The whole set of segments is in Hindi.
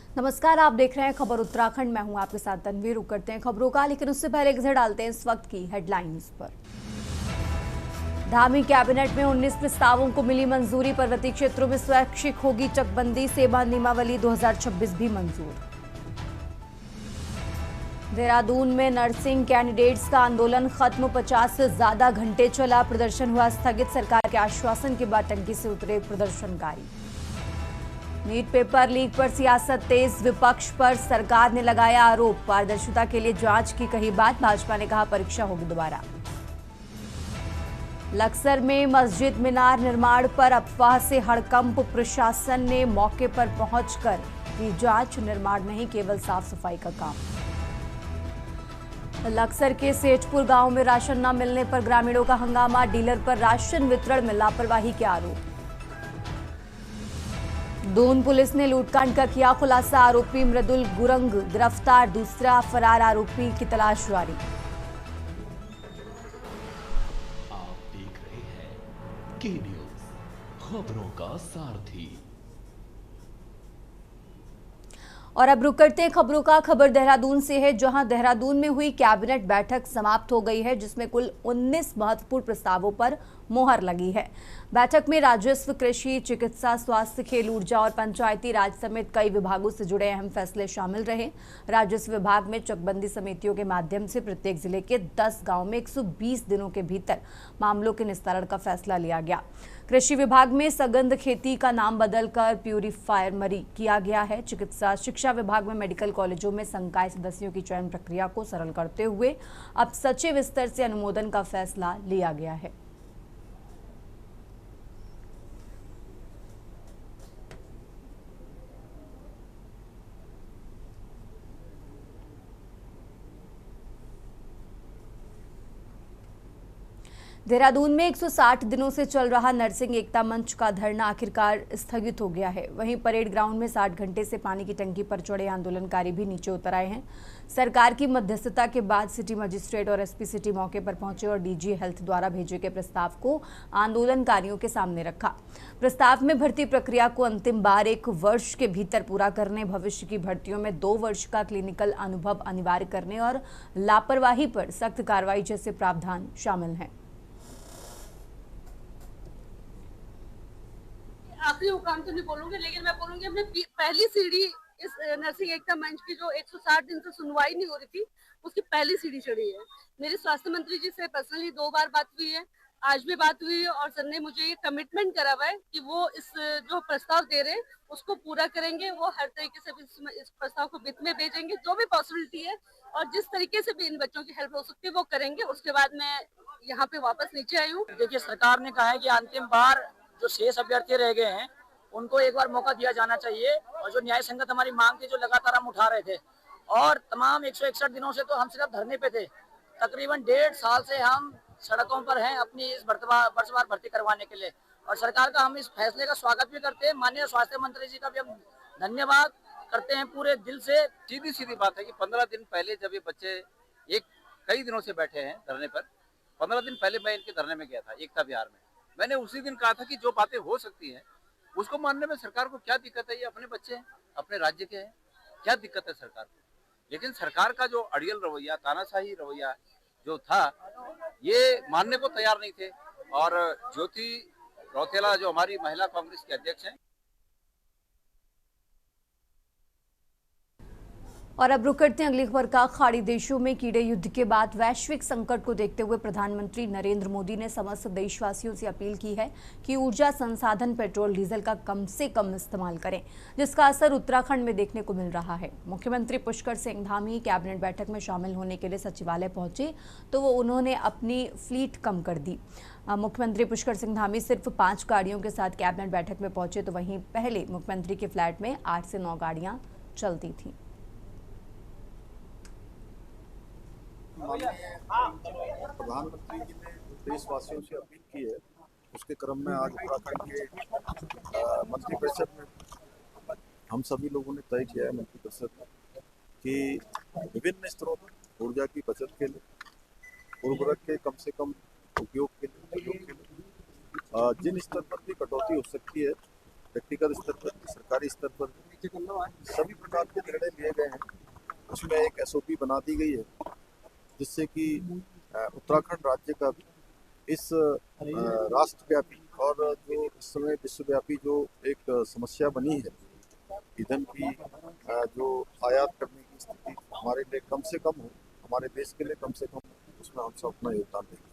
नमस्कार, आप देख रहे हैं खबर उत्तराखंड। मैं हूं आपके साथ तनवीर। रुक करते हैं खबरों का, लेकिन उससे पहले एक नजर डालते हैं इस वक्त की हेडलाइंस पर। धामी कैबिनेट में 19 प्रस्तावों को मिली मंजूरी। पर्वतीय क्षेत्रों में स्वैच्छिक होगी चकबंदी। सेवा नियमावली 2026 भी मंजूर। देहरादून में नर्सिंग कैंडिडेट्स का आंदोलन खत्म। 50 से ज्यादा घंटे चला। प्रदर्शन हुआ स्थगित। सरकार के आश्वासन के बाद टंकी से उतरे प्रदर्शनकारी। नीट पेपर लीक पर सियासत तेज। विपक्ष पर सरकार ने लगाया आरोप। पारदर्शिता के लिए जांच की कही बात। भाजपा ने कहा परीक्षा होगी दोबारा। लक्सर में मस्जिद मीनार निर्माण पर अफवाह से हड़कंप। प्रशासन ने मौके पर पहुंचकर की जांच। निर्माण नहीं, केवल साफ सफाई का काम। लक्सर के सेठपुर गांव में राशन न मिलने पर ग्रामीणों का हंगामा। डीलर पर राशन वितरण में लापरवाही के आरोप। दून पुलिस ने लूटकांड का किया खुलासा। आरोपी मृदुल गुरंग गिरफ्तार। दूसरा फरार आरोपी की तलाश जारी। आप देख रहे हैं के न्यूज, खबरों का सारथी। और अब रुक करते हैं खबरों का। खबर देहरादून से है, जहां देहरादून में हुई कैबिनेट बैठक समाप्त हो गई है, जिसमें कुल 19 महत्वपूर्ण प्रस्तावों पर मोहर लगी है। बैठक में राजस्व, कृषि, चिकित्सा, स्वास्थ्य, खेल, ऊर्जा और पंचायती राज समेत कई विभागों से जुड़े अहम फैसले शामिल रहे। राजस्व विभाग में चकबंदी समितियों के माध्यम से प्रत्येक जिले के 10 गांव में 120 दिनों के भीतर मामलों के निस्तारण का फैसला लिया गया। कृषि विभाग में सगंध खेती का नाम बदलकर प्यूरीफायरमरी किया गया है। चिकित्सा शिक्षा विभाग में मेडिकल कॉलेजों में संकाय सदस्यों की चयन प्रक्रिया को सरल करते हुए अब सचिव स्तर से अनुमोदन का फैसला लिया गया है। देहरादून में 160 दिनों से चल रहा नर्सिंग एकता मंच का धरना आखिरकार स्थगित हो गया है। वहीं परेड ग्राउंड में 60 घंटे से पानी की टंकी पर चढ़े आंदोलनकारी भी नीचे उतर आए हैं। सरकार की मध्यस्थता के बाद सिटी मजिस्ट्रेट और एसपी सिटी मौके पर पहुंचे और डीजी हेल्थ द्वारा भेजे गए प्रस्ताव को आंदोलनकारियों के सामने रखा। प्रस्ताव में भर्ती प्रक्रिया को अंतिम बार 1 वर्ष के भीतर पूरा करने, भविष्य की भर्तियों में 2 वर्ष का क्लिनिकल अनुभव अनिवार्य करने और लापरवाही पर सख्त कार्रवाई जैसे प्रावधान शामिल हैं। आखिरी मुकाम तो नहीं बोलूंगी, लेकिन मैं बोलूंगी हमने पहली सीढ़ी इस नर्सिंग एकता मंच की जो 160 दिन से सुनवाई नहीं हो रही थी, उसकी पहली सीढ़ी चढ़ी है। मेरी स्वास्थ्य मंत्री जी से पर्सनली 2 बार बात हुई है, आज भी बात हुई है, और सर ने मुझे ये कमिटमेंट करा हुआ है कि वो इस जो प्रस्ताव दे रहे हैं उसको पूरा करेंगे। वो हर तरीके से इस प्रस्ताव को वित्त में भेजेंगे, जो भी पॉसिबिलिटी है और जिस तरीके से भी इन बच्चों की हेल्प हो सकती है वो करेंगे। उसके बाद मैं यहाँ पे वापस नीचे आई हूँ। देखिए, सरकार ने कहा है कि अंतिम बार जो शेष अभ्यर्थी रह गए हैं उनको एक बार मौका दिया जाना चाहिए, और जो न्याय संगत हमारी मांग थी जो लगातार हम उठा रहे थे, और तमाम 161 दिनों से तो हम सिर्फ धरने पे थे। तकरीबन 1.5 साल से हम सड़कों पर हैं अपनी इस वर्षवार भर्ती करवाने के लिए, और सरकार का हम इस फैसले का स्वागत भी करते हैं। माननीय स्वास्थ्य मंत्री जी का भी हम धन्यवाद करते हैं पूरे दिल से। सीधी सीधी बात है कि 15 दिन पहले जब ये बच्चे कई दिनों से बैठे हैं धरने पर, 15 दिन पहले मैं इनके धरने में गया था एकता विहार में। मैंने उसी दिन कहा था कि जो बातें हो सकती हैं उसको मानने में सरकार को क्या दिक्कत है। ये अपने बच्चे हैं, अपने राज्य के हैं, क्या दिक्कत है सरकार को। लेकिन सरकार का जो अड़ियल रवैया, तानाशाही रवैया जो था, ये मानने को तैयार नहीं थे। और ज्योति रौतेला जो हमारी महिला कांग्रेस के अध्यक्ष हैं। और अब रुक करते हैं अगली खबर का। खाड़ी देशों में कीड़े युद्ध के बाद वैश्विक संकट को देखते हुए प्रधानमंत्री नरेंद्र मोदी ने समस्त देशवासियों से अपील की है कि ऊर्जा संसाधन पेट्रोल डीजल का कम से कम इस्तेमाल करें, जिसका असर उत्तराखंड में देखने को मिल रहा है। मुख्यमंत्री पुष्कर सिंह धामी कैबिनेट बैठक में शामिल होने के लिए सचिवालय पहुंचे तो उन्होंने अपनी फ्लीट कम कर दी। मुख्यमंत्री पुष्कर सिंह धामी सिर्फ 5 गाड़ियों के साथ कैबिनेट बैठक में पहुंचे, तो वहीं पहले मुख्यमंत्री के फ्लैट में 8 से 9 गाड़ियां चलती थी। प्रधानमंत्री जी ने देशवासियों से अपील की है, उसके क्रम में आज उत्तराखंड के मंत्रिपरिषद में हम सभी लोगों ने तय किया है मंत्रिपरिषद में कि विभिन्न स्तरों पर ऊर्जा की बचत के लिए, उर्वरक के कम से कम उपयोग के लिए जिन स्तर पर भी कटौती हो सकती है, व्यक्तिगत स्तर पर, सरकारी स्तर पर, सभी प्रकार के निर्णय लिए गए हैं उसमें एक SOP बना दी गई है, जिससे कि उत्तराखंड राज्य का भी इस राष्ट्रव्यापी और जो इस समय विश्वव्यापी जो एक समस्या बनी है ईंधन की, जो आयात करने की स्थिति हमारे लिए कम से कम हो, हमारे देश के लिए कम से कम हो, उसमें हम सब अपना योगदान देंगे।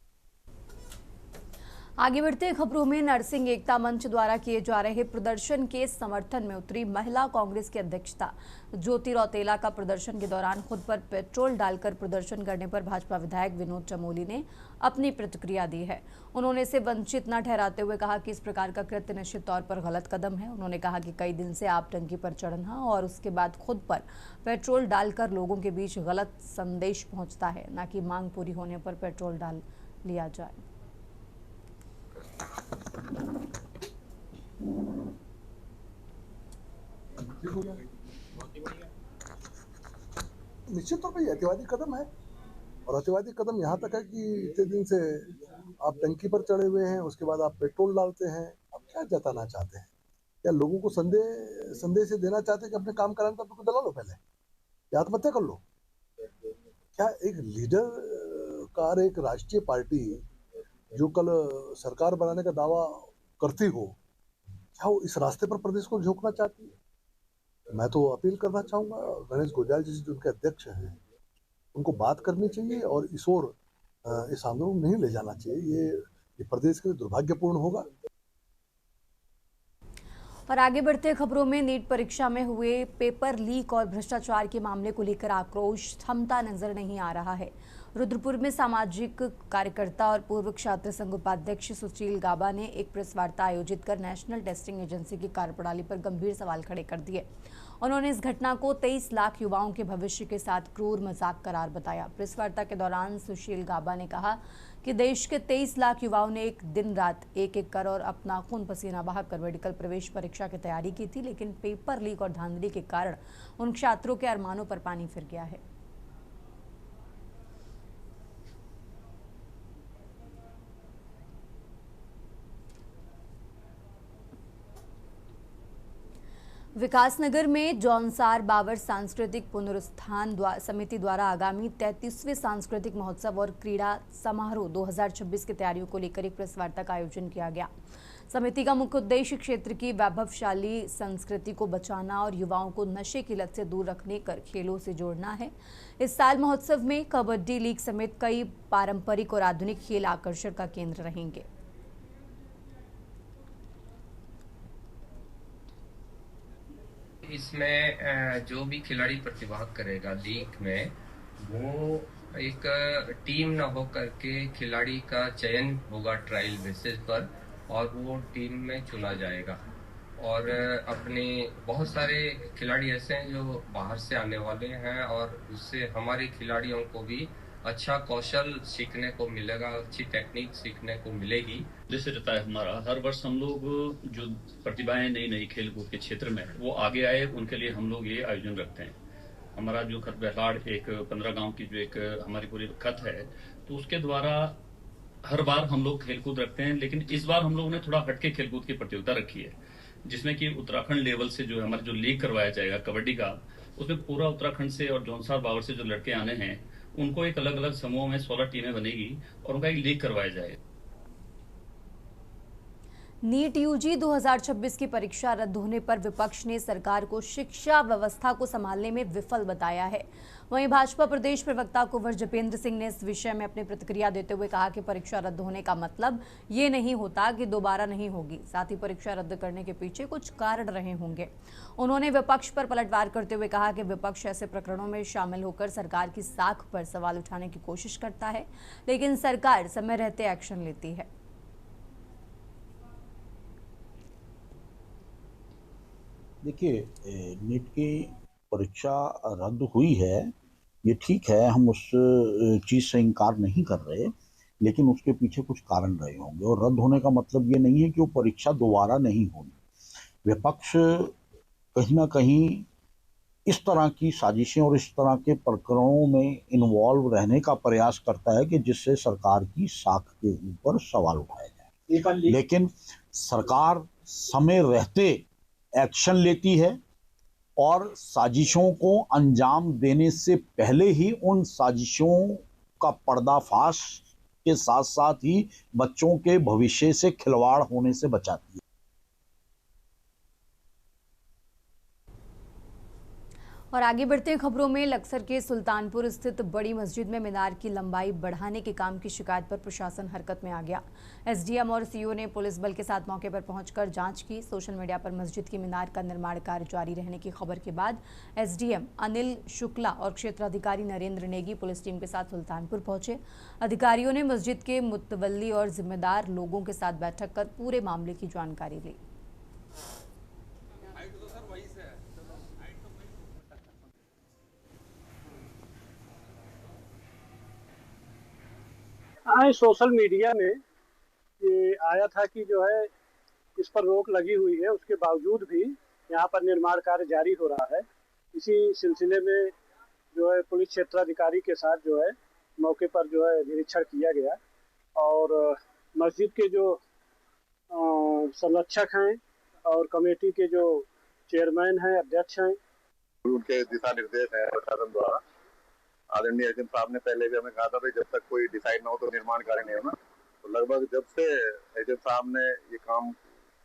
आगे बढ़ते खबरों में नरसिंह एकता मंच द्वारा किए जा रहे प्रदर्शन के समर्थन में उतरी महिला कांग्रेस की अध्यक्षता ज्योति रौतेला का प्रदर्शन के दौरान खुद पर पेट्रोल डालकर प्रदर्शन करने पर भाजपा विधायक विनोद चमोली ने अपनी प्रतिक्रिया दी है। उन्होंने इसे वंचित न ठहराते हुए कहा कि इस प्रकार का कृत्य निश्चित तौर पर गलत कदम है। उन्होंने कहा कि कई दिन से आप टंकी पर चढ़ना और उसके बाद खुद पर पेट्रोल डालकर लोगों के बीच गलत संदेश पहुंचता है, न कि मांग पूरी होने पर पेट्रोल डाल लिया जाए। निश्चित तौर पर यह अतिवादी कदम है, और अतिवादी कदम यहाँ तक है कि इतने दिन से आप टंकी पर चढ़े हुए हैं, उसके बाद आप पेट्रोल डालते हैं। आप क्या जताना चाहते हैं? क्या लोगों को संदेश देना चाहते हैं कि अपने काम कराने पर दला लो, पहले या आत्महत्या कर लो? क्या एक लीडर का, एक राष्ट्रीय पार्टी जो कल सरकार बनाने का दावा करती हो, क्या वो इस रास्ते पर प्रदेश को झोंकना चाहती है? मैं तो अपील करना चाहूंगा, गणेश गोजाल जी जो उनके अध्यक्ष हैं, उनको बात करनी चाहिए और इस ओर इस आंदोलन नहीं ले जाना चाहिए। ये प्रदेश के लिए दुर्भाग्यपूर्ण होगा। और आगे बढ़ते खबरों में नीट परीक्षा में हुए पेपर लीक और भ्रष्टाचार के मामले को लेकर आक्रोश थमता नजर नहीं आ रहा है। रुद्रपुर में सामाजिक कार्यकर्ता और पूर्व छात्र संघ उपाध्यक्ष सुशील गाबा ने एक प्रेस वार्ता आयोजित कर नेशनल टेस्टिंग एजेंसी की कार्यप्रणाली पर गंभीर सवाल खड़े कर दिए। उन्होंने इस घटना को 23 लाख युवाओं के भविष्य के साथ क्रूर मजाक करार बताया। प्रेस वार्ता के दौरान सुशील गाबा ने कहा कि देश के 23 लाख युवाओं ने एक दिन रात एक कर और अपना खून पसीना बहाकर मेडिकल प्रवेश परीक्षा की तैयारी की थी, लेकिन पेपर लीक और धांधली के कारण उन छात्रों के अरमानों पर पानी फिर गया है। विकासनगर में जौनसार बाबर सांस्कृतिक पुनरुत्थान समिति द्वारा आगामी 33वें सांस्कृतिक महोत्सव और क्रीड़ा समारोह 2026 की तैयारियों को लेकर एक प्रेस वार्ता का आयोजन किया गया। समिति का मुख्य उद्देश्य क्षेत्र की वैभवशाली संस्कृति को बचाना और युवाओं को नशे की लत से दूर रखने कर खेलों से जोड़ना है। इस साल महोत्सव में कबड्डी लीग समेत कई पारंपरिक और आधुनिक खेल आकर्षण का केंद्र रहेंगे। इसमें जो भी खिलाड़ी प्रतिभाग करेगा लीग में, वो एक टीम न हो करके खिलाड़ी का चयन होगा ट्रायल बेसिस पर, और वो टीम में चुना जाएगा। और अपने बहुत सारे खिलाड़ी ऐसे हैं जो बाहर से आने वाले हैं, और उससे हमारे खिलाड़ियों को भी अच्छा कौशल सीखने को मिलेगा, अच्छी टेक्निक सीखने को मिलेगी। जैसे रहता है हमारा, हर वर्ष हम लोग जो प्रतिभाएं नई खेल कूद के क्षेत्र में वो आगे आए, उनके लिए हम लोग ये आयोजन रखते हैं। हमारा जो खत बहलाड़ एक 15 गांव की जो एक हमारी पूरी खत है, तो उसके द्वारा हर बार हम लोग खेलकूद रखते हैं। लेकिन इस बार हम लोगों ने थोड़ा हटके खेलकूद की प्रतियोगिता रखी है, जिसमें कि उत्तराखंड लेवल से जो हमारा जो लीग करवाया जाएगा कबड्डी का, उसमें पूरा उत्तराखंड से और जौनसार बावर से जो लड़के आने हैं, उनको एक अलग अलग समूह में 16 टीमें बनेगी और उनका एक लीग करवाया जाएगा। नीट यूजी 2026 की परीक्षा रद्द होने पर विपक्ष ने सरकार को शिक्षा व्यवस्था को संभालने में विफल बताया है। वहीं भाजपा प्रदेश प्रवक्ता कुंवर जपेंद्र सिंह ने इस विषय में अपनी प्रतिक्रिया देते हुए कहा कि परीक्षा रद्द होने का मतलब ये नहीं होता कि दोबारा नहीं होगी, साथ ही परीक्षा रद्द करने के पीछे कुछ कारण रहे होंगे। उन्होंने विपक्ष पर पलटवार करते हुए कहा कि विपक्ष ऐसे प्रकरणों में शामिल होकर सरकार की साख पर सवाल उठाने की कोशिश करता है, लेकिन सरकार समय रहते एक्शन लेती है। देखिए, नीट की परीक्षा रद्द हुई है, ये ठीक है, हम उस चीज़ से इनकार नहीं कर रहे, लेकिन उसके पीछे कुछ कारण रहे होंगे। और रद्द होने का मतलब ये नहीं है कि वो परीक्षा दोबारा नहीं होगी। विपक्ष कहीं ना कहीं इस तरह की साजिशें और इस तरह के प्रकरणों में इन्वॉल्व रहने का प्रयास करता है कि जिससे सरकार की साख के ऊपर सवाल उठाए जाए। लेकिन सरकार समय रहते एक्शन लेती है, और साजिशों को अंजाम देने से पहले ही उन साजिशों का पर्दाफाश के साथ साथ ही बच्चों के भविष्य से खिलवाड़ होने से बचाती है। और आगे बढ़ते हैं खबरों में। लक्सर के सुल्तानपुर स्थित बड़ी मस्जिद में मीनार की लंबाई बढ़ाने के काम की शिकायत पर प्रशासन हरकत में आ गया। एसडीएम और सीओ ने पुलिस बल के साथ मौके पर पहुंचकर जांच की। सोशल मीडिया पर मस्जिद की मीनार का निर्माण कार्य जारी रहने की खबर के बाद एसडीएम अनिल शुक्ला और क्षेत्राधिकारी नरेंद्र नेगी पुलिस टीम के साथ सुल्तानपुर पहुंचे। अधिकारियों ने मस्जिद के मुतवल्ली और जिम्मेदार लोगों के साथ बैठक कर पूरे मामले की जानकारी ली। हाँ, सोशल मीडिया में ये आया था कि जो है इस पर रोक लगी हुई है, उसके बावजूद भी यहाँ पर निर्माण कार्य जारी हो रहा है। इसी सिलसिले में जो है पुलिस क्षेत्राधिकारी के साथ जो है मौके पर जो है निरीक्षण किया गया और मस्जिद के जो संरक्षक हैं और कमेटी के जो चेयरमैन हैं, अध्यक्ष हैं, उनके दिशा निर्देश है प्रशासन द्वारा। आदरणीय एसडीएम साहब ने पहले भी हमें कहा था भाई जब तक कोई डिसाइड ना हो तो निर्माण कार्य नहीं होना। तो लगभग जब से एसडीएम साहब ने ये काम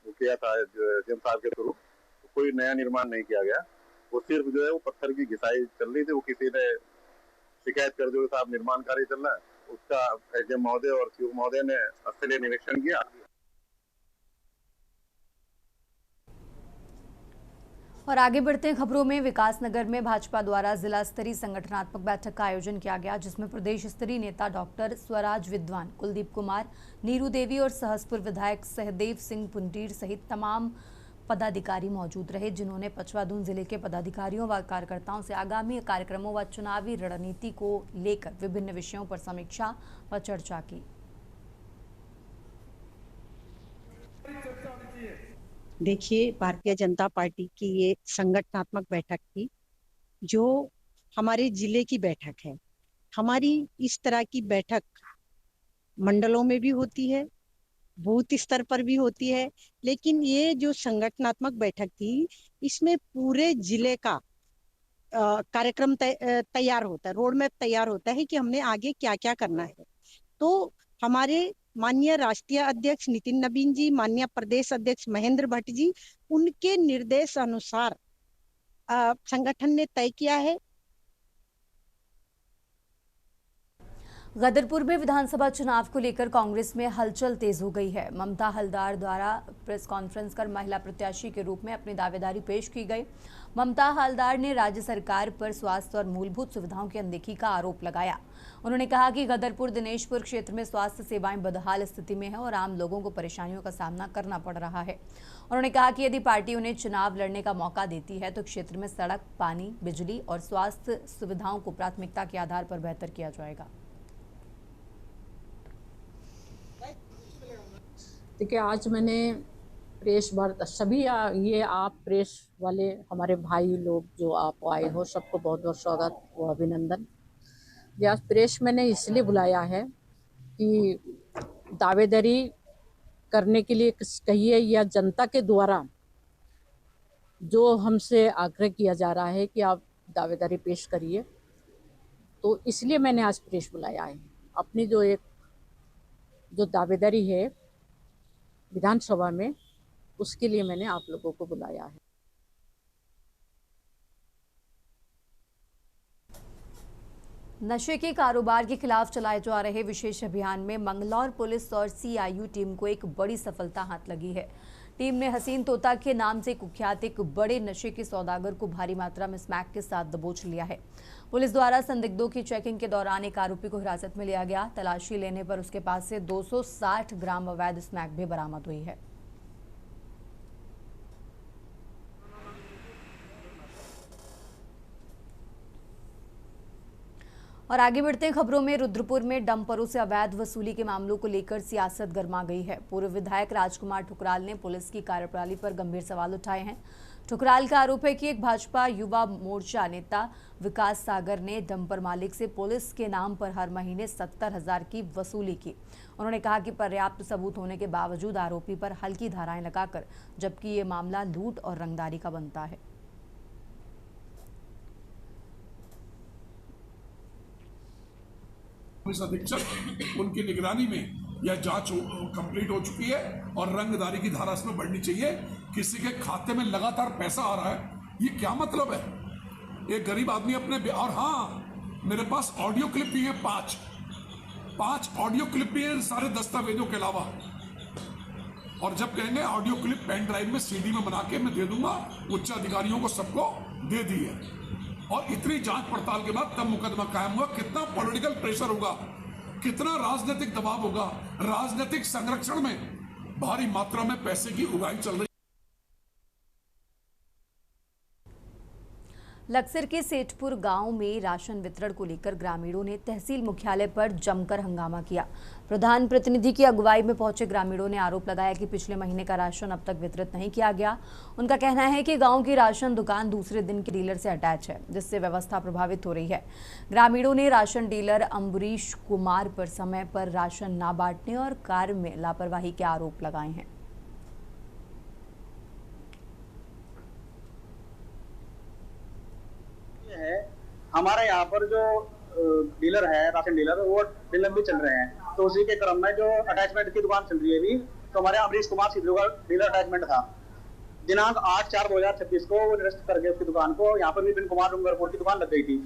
किया था एसडीएम साहब के थ्रू, तो कोई नया निर्माण नहीं किया गया। वो सिर्फ जो है वो पत्थर की घिसाई चल रही थी। वो किसी ने शिकायत कर दी साहब निर्माण कार्य चल रहा है, उसका एसडीएम महोदय और सीओ महोदय ने स्थलीय निरीक्षण किया। और आगे बढ़ते हैं खबरों में। विकासनगर में भाजपा द्वारा जिला स्तरीय संगठनात्मक बैठक का आयोजन किया गया, जिसमें प्रदेश स्तरीय नेता डॉक्टर स्वराज विद्वान, कुलदीप कुमार, नीरू देवी और सहसपुर विधायक सहदेव सिंह पुंटीर सहित तमाम पदाधिकारी मौजूद रहे, जिन्होंने पचवादून जिले के पदाधिकारियों व कार्यकर्ताओं से आगामी कार्यक्रमों व चुनावी रणनीति को लेकर विभिन्न विषयों पर समीक्षा व चर्चा की। देखिए, भारतीय जनता पार्टी की ये संगठनात्मक बैठक थी जो हमारे जिले की बैठक है। हमारी इस तरह की बैठक मंडलों में भी होती है, बूथ स्तर पर भी होती है, लेकिन ये जो संगठनात्मक बैठक थी इसमें पूरे जिले का कार्यक्रम तैयार होता है, रोड मैप तैयार होता है कि हमने आगे क्या क्या करना है। तो हमारे माननीय राष्ट्रीय अध्यक्ष नितिन नवीन जी, माननीय प्रदेश अध्यक्ष महेंद्र भट्ट जी, उनके निर्देश अनुसार संगठन ने तय किया है। गदरपुर में विधानसभा चुनाव को लेकर कांग्रेस में हलचल तेज हो गई है। ममता हलदार द्वारा प्रेस कॉन्फ्रेंस कर महिला प्रत्याशी के रूप में अपनी दावेदारी पेश की गई। ममता हलदार ने राज्य सरकार पर स्वास्थ्य और मूलभूत सुविधाओं की अनदेखी का आरोप लगाया। उन्होंने कहा कि गदरपुर दिनेशपुर क्षेत्र में स्वास्थ्य सेवाएं बदहाल स्थिति में है और आम लोगों को परेशानियों का सामना करना पड़ रहा है। उन्होंने कहा कि यदि पार्टी उन्हें चुनाव लड़ने का मौका देती है तो क्षेत्र में सड़क, पानी, बिजली और स्वास्थ्य सुविधाओं को प्राथमिकता के आधार पर बेहतर किया जाएगा। देखिए, आज मैंने प्रेस वार्ता सभी ये आप प्रेस वाले हमारे भाई लोग जो आप आए हो, सबको बहुत बहुत स्वागत व अभिनंदन। आज प्रेस मैंने इसलिए बुलाया है कि दावेदारी करने के लिए कहिए या जनता के द्वारा जो हमसे आग्रह किया जा रहा है कि आप दावेदारी पेश करिए, तो इसलिए मैंने आज प्रेस बुलाया है। अपनी जो दावेदारी है विधानसभा में, उसके लिए मैंने आप लोगों को बुलाया है। नशे के कारोबार के खिलाफ चलाए जा रहे विशेष अभियान में मंगलौर पुलिस और सीआईयू टीम को एक बड़ी सफलता हाथ लगी है। टीम ने हसीन तोता के नाम से कुख्यात एक बड़े नशे के सौदागर को भारी मात्रा में स्मैक के साथ दबोच लिया है। पुलिस द्वारा संदिग्धों की चेकिंग के दौरान एक आरोपी को हिरासत में लिया गया। तलाशी लेने पर उसके पास से 260 ग्राम अवैध स्मैक भी बरामद हुई है। और आगे बढ़ते हैं खबरों में। रुद्रपुर में डंपरों से अवैध वसूली के मामलों को लेकर सियासत गर्मा गई है। पूर्व विधायक राजकुमार ठुकराल ने पुलिस की कार्यप्रणाली पर गंभीर सवाल उठाए हैं। ठुकराल का आरोप है कि एक भाजपा युवा मोर्चा नेता विकास सागर ने डंपर मालिक से पुलिस के नाम पर हर महीने 70,000 की वसूली की। उन्होंने कहा कि पर्याप्त सबूत होने के बावजूद आरोपी पर हल्की धाराएं लगाकर, जबकि ये मामला लूट और रंगदारी का बनता है। पुलिस अधीक्षक उनकी निगरानी में यह जांच कंप्लीट हो चुकी है और रंगदारी की धारा इसमें बढ़नी चाहिए। किसी के खाते में लगातार पैसा आ रहा है, ये क्या मतलब है? एक गरीब आदमी अपने, और हाँ मेरे पास ऑडियो क्लिप भी है, पांच ऑडियो क्लिप भी है सारे दस्तावेजों के अलावा। और जब कहेंगे ऑडियो क्लिप पेन ड्राइव में सीडी में बना के मैं दे दूंगा, उच्च अधिकारियों को सबको दे दी है। और इतनी जांच पड़ताल के बाद तब मुकदमा कायम हुआ। कितना पॉलिटिकल प्रेशर होगा, कितना राजनीतिक दबाव होगा, राजनीतिक संरक्षण में भारी मात्रा में पैसे की उगाही चल रही। लक्सर के सेठपुर गांव में राशन वितरण को लेकर ग्रामीणों ने तहसील मुख्यालय पर जमकर हंगामा किया। प्रधान प्रतिनिधि की अगुवाई में पहुंचे ग्रामीणों ने आरोप लगाया कि पिछले महीने का राशन अब तक वितरित नहीं किया गया। उनका कहना है कि गांव की राशन दुकान दूसरे दिन के डीलर से अटैच है, जिससे व्यवस्था प्रभावित हो रही है। ग्रामीणों ने राशन डीलर अम्बरीश कुमार पर समय पर राशन न बांटने और कार्य में लापरवाही के आरोप लगाए हैं। हमारे यहाँ पर जो डीलर है, राशन डीलर, वो डीलर भी चल रहे हैं। तो उसी के क्रम में जो अटैचमेंट की दुकान चल रही है अभी, तो हमारे अमरीश कुमार सिद्धू का डीलर अटैचमेंट था। दिनांक 8/4/2026 को वो निरस्त करके उसकी दुकान को, यहाँ पर भी विपिन कुमार डूंगरपुर की दुकान लग गई थी।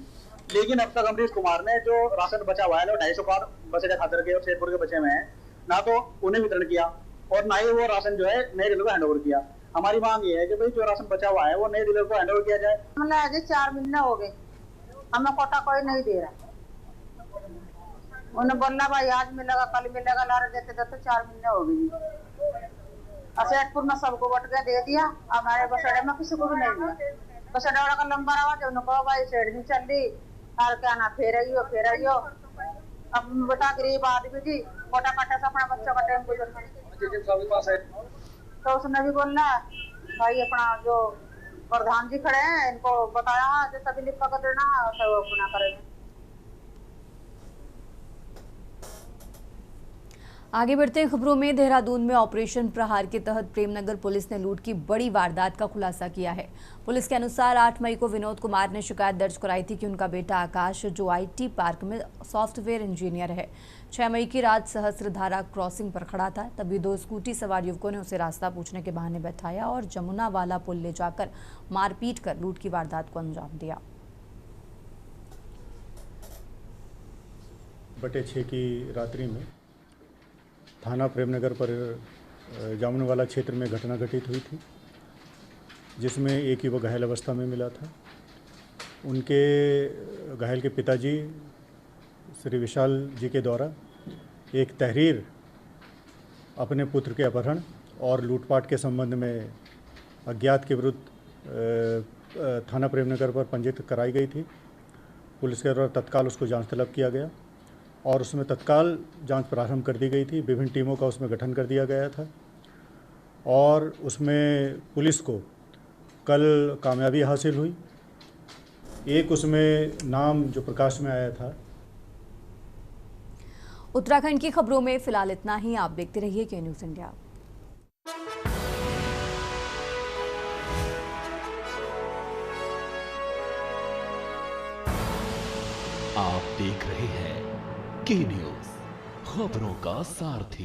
लेकिन अब तक अमरीश कुमार ने जो राशन बचा हुआ है 250 कार्ड बचे खातर के और शेरपुर के बचे हुए हैं, ना तो उन्हें वितरण किया और ना ही वो राशन जो है नए डीलर को हैंड ओवर किया। हमारी मांग ये है कि भाई जो राशन बचा हुआ है वो नए डीलर को हैंड ओवर किया जाए। हमने आगे 4 महीने हो गए, हमें कोटा कोई नहीं दे रहा। उन्हें बोलना भाई आज मिलेगा कल मिलेगा, लारे देते देते 4 महीने हो गए। असेटपुर में सबको बट गया, दे दिया। हमारे बसड़े में किसी को भी नहीं दिया। बसड़े वाला का लंबा रहा थे, उन्होंने कहा भाई सेठ नहीं चल रही, और क्या ना फेर आइयो। अब बता गरीब आदमी जी कोटा काटा से अपना बच्चों का टाइम गुजर, तो उसने भी बोलना भाई अपना जो प्रधान जी खड़े हैं इनको बताया जो सभी लिखा कर देना तो वो अपना करेंगे। आगे बढ़ते हैं खबरों में। देहरादून में ऑपरेशन प्रहार के तहत प्रेमनगर पुलिस ने लूट की बड़ी वारदात का खुलासा किया है। पुलिस के अनुसार 8 मई को विनोद कुमार ने शिकायत दर्ज कराई थी कि उनका बेटा आकाश, जो IT पार्क में सॉफ्टवेयर इंजीनियर है, 6 मई की रात सहस्त्रधारा क्रॉसिंग पर खड़ा था। तभी 2 स्कूटी सवार युवकों ने उसे रास्ता पूछने के बहाने बैठाया और जमुना वाला पुल ले जाकर मारपीट कर लूट की वारदात को अंजाम दिया। 6 की रात्रि में थाना प्रेमनगर पर जामुनवाला क्षेत्र में घटना घटित हुई थी, जिसमें एक युवक घायल अवस्था में मिला था। उनके घायल के पिताजी श्री विशाल जी के द्वारा एक तहरीर अपने पुत्र के अपहरण और लूटपाट के संबंध में अज्ञात के विरुद्ध थाना प्रेमनगर पर पंजीकृत कराई गई थी। पुलिस के द्वारा तत्काल उसको जांच तलब किया गया और उसमें तत्काल जांच प्रारंभ कर दी गई थी। विभिन्न टीमों का उसमें गठन कर दिया गया था और उसमें पुलिस को कल कामयाबी हासिल हुई। एक उसमें नाम जो प्रकाश में आया था। उत्तराखंड की खबरों में फिलहाल इतना ही। आप देखते रहिए के न्यूज़ इंडिया। आप देख रहे हैं के न्यूज़, खबरों का सारथी।